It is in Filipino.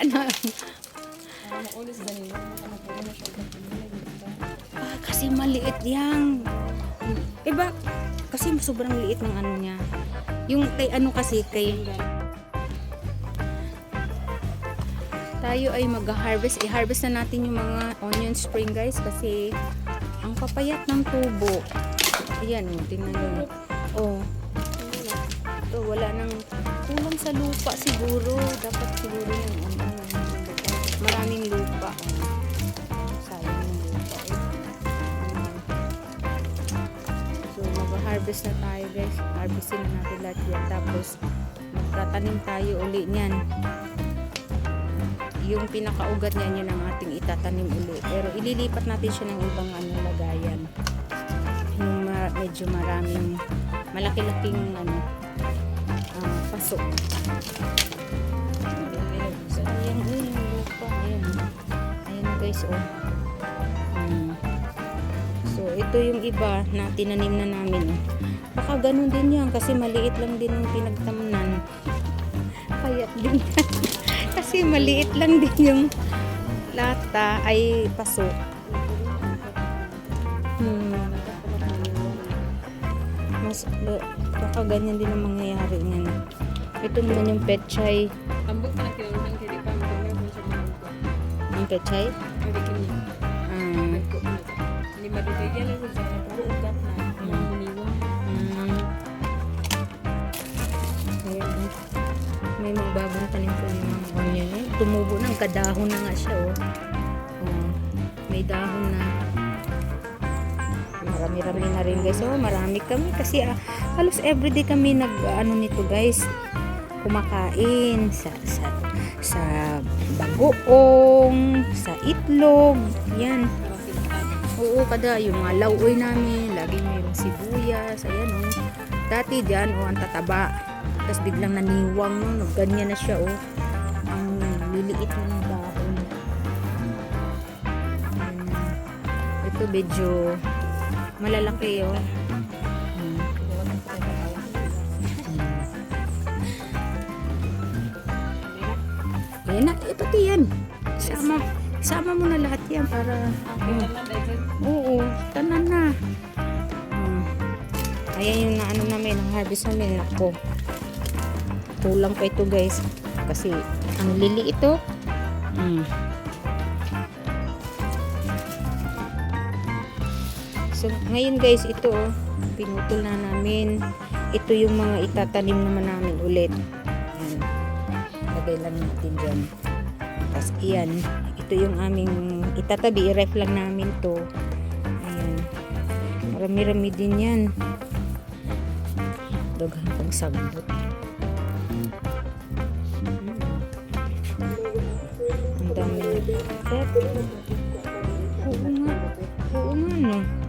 na. Kasi maliit yan. Iba, kasi sobrang liit ng ano niya. Yung kay ano kasi, kay tayo ay mag-harvest. I-harvest na natin yung mga onion spring guys kasi ang papayat ng tubo. Ayan, tingnan nyo. Oh. Ito, wala nang kulang sa lupa siguro. Dapat siguro yung maraming lupa. Sayang yung lupa. So, mag-harvest na tayo guys. Harvestin na natin lahat yan. Tapos, magtatanim tayo uli niyan. Yung pinakaugat niyan, yun ang ating itatanim uli. Pero ililipat natin siya ng ibang lagayan. Yung medyo maraming malaki-laking pasok. Ayan, yung lupa. Ayan guys, oh. So, ito yung iba na tinanim na namin. Baka ganun din yan kasi maliit lang din yung pinagtamnan. Payat din yan. Kasi maliit lang din yung lata ay paso. Mas baka ganyan din ang mangyayari niyan. Ito naman yung petchay. Tambok na kinulang kay pa mo sa mga. Ang petchay? Hindi mabibigyan lang sa puro ugat na. May mga bagong tanim po yung mga onion eh. Tumubo na, kadahon na nga siya oh. May dahon na. Marami-rami na rin guys. Oh, marami kami kasi halos everyday kami nito guys. Kumakain sa bagoong, sa itlog. Yan. Oo, kada yung mga lauoy namin, laging mayroong sibuyas. Ayan oh. Dati diyan ang tataba. Tapos biglang naniwang no, ganyan na siya oh. Ang liliit ng dahon. Ito medyo malalaki oh. Ayan na, pati yan. Sama mo na lahat yan para oo, tanan na. Ayan yung naano namin, ang harvest namin. Ako, kulang pa ito guys. Kasi, ang lili ito. So, ngayon guys, ito oh, pinutol na namin. Ito yung mga itatanim naman namin ulit. Ayan. Lagay lang natin dyan. Tapos, iyan. Ito yung aming itatabi. I-ref lang namin to. Ayan. Marami-rami din yan. Daghan pang sagbot. Ang dami. Oo nga no.